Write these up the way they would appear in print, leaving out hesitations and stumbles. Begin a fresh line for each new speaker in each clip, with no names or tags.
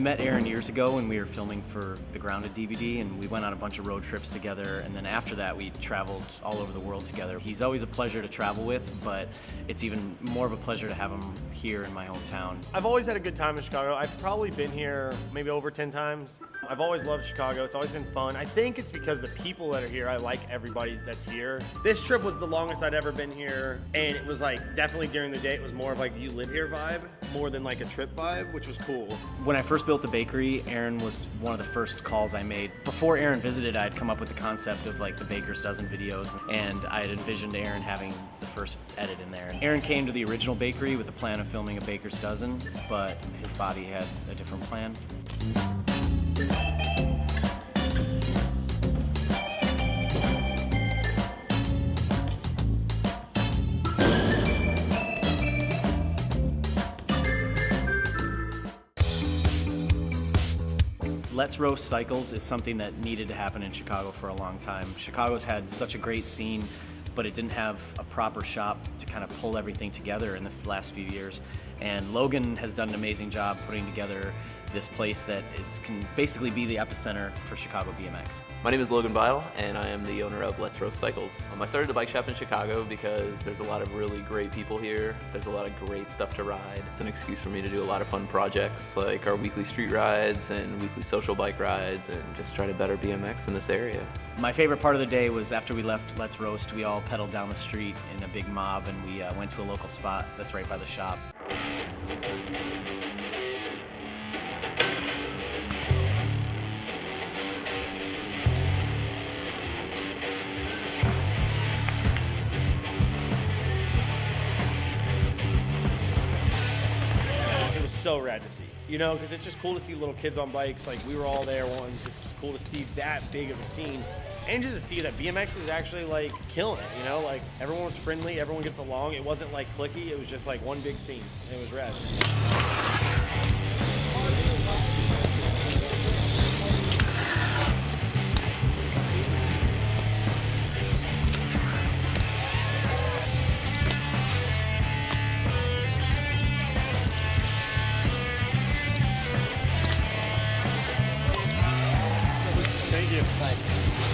met Aaron years ago when we were filming for the Grounded DVD, and we went on a bunch of road trips together, and then after that we traveled all over the world together. He's always a pleasure to travel with, but it's even more of a pleasure to have him here in my hometown.
I've always had a good time in Chicago. I've probably been here maybe over 10 times. I've always loved Chicago. It's always been fun. I think it's because the people that are here, I like everybody that's here. This trip was the longest I'd ever been here, and it was like definitely during the day it was more of like you live here vibe more than like a trip vibe, which was cool.
When I first built the bakery, Aaron was one of the first calls I made. Before Aaron visited, I had come up with the concept of like the Baker's Dozen videos, and I had envisioned Aaron having the first edit in there. And Aaron came to the original bakery with the plan of filming a Baker's Dozen, but his body had a different plan. Let's Roast Cycles is something that needed to happen in Chicago for a long time. Chicago's had such a great scene, but it didn't have a proper shop to kind of pull everything together in the last few years. And Logan has done an amazing job putting together this place that can basically be the epicenter for Chicago BMX.
My name is Logan Bile, and I am the owner of Let's Roast Cycles. I started a bike shop in Chicago because there's a lot of really great people here. There's a lot of great stuff to ride. It's an excuse for me to do a lot of fun projects like our weekly street rides and weekly social bike rides, and just try to better BMX in this area.
My favorite part of the day was after we left Let's Roast, we all pedaled down the street in a big mob, and we went to a local spot that's right by the shop.
So rad to see, you know, because it's just cool to see little kids on bikes. Like, we were all there once. It's cool to see that big of a scene, and just to see that BMX is actually like killing it, you know, like everyone was friendly, everyone gets along. It wasn't like cliquey, it was just like one big scene. It was rad.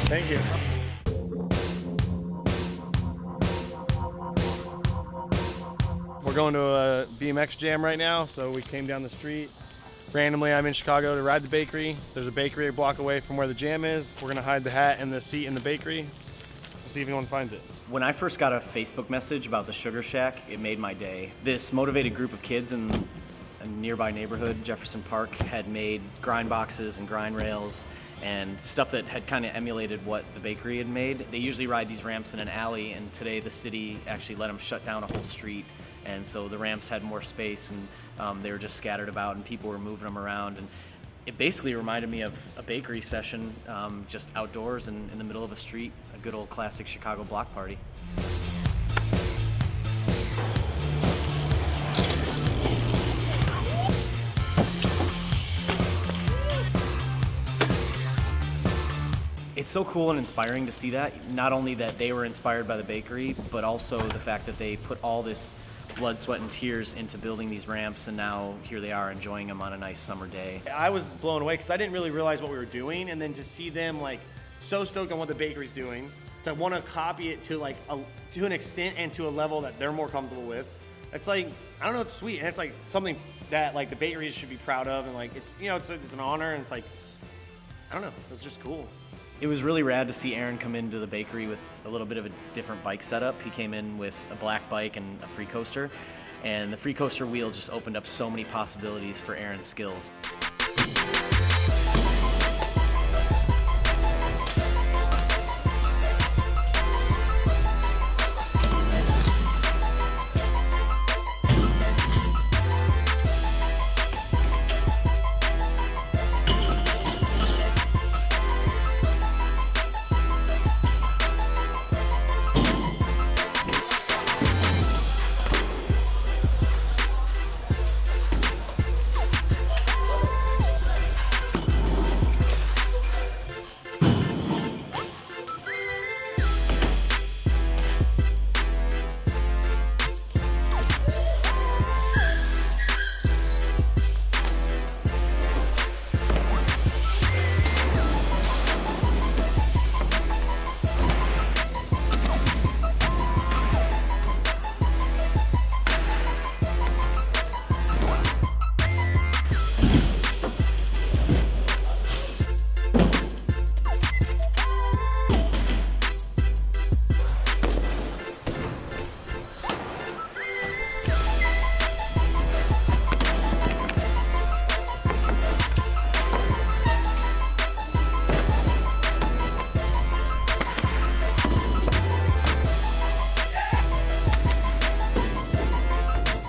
Thank you. We're going to a BMX jam right now, so we came down the street. Randomly, I'm in Chicago to ride the bakery. There's a bakery a block away from where the jam is. We're gonna hide the hat and the seat in the bakery. We'll see if anyone finds it.
When I first got a Facebook message about the Sugar Shack, it made my day. This motivated group of kids in a nearby neighborhood, Jefferson Park, had made grind boxes and grind rails and stuff that had kind of emulated what the bakery had made. They usually ride these ramps in an alley, and today the city actually let them shut down a whole street, and so the ramps had more space, and they were just scattered about, and people were moving them around. And it basically reminded me of a bakery session, just outdoors and in the middle of a street, a good old classic Chicago block party. It's so cool and inspiring to see that. Not only that they were inspired by the bakery, but also the fact that they put all this blood, sweat, and tears into building these ramps, and now here they are enjoying them on a nice summer day.
I was blown away because I didn't really realize what we were doing, and then to see them like so stoked on what the bakery's doing, to want to copy it to like to an extent and to a level that they're more comfortable with. It's like, I don't know, it's sweet, and it's like something that like the bakeries should be proud of, and like it's, you know, it's an honor, and it's like, I don't know, it's just cool.
It was really rad to see Aaron come into the bakery with a little bit of a different bike setup. He came in with a black bike and a free coaster, and the free coaster wheel just opened up so many possibilities for Aaron's skills.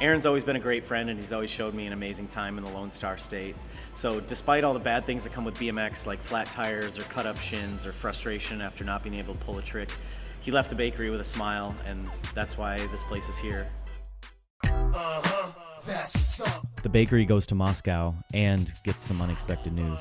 Aaron's always been a great friend, and he's always showed me an amazing time in the Lone Star State. So despite all the bad things that come with BMX, like flat tires or cut up shins or frustration after not being able to pull a trick, he left the bakery with a smile, and that's why this place is here.
The bakery goes to Moscow and gets some unexpected news.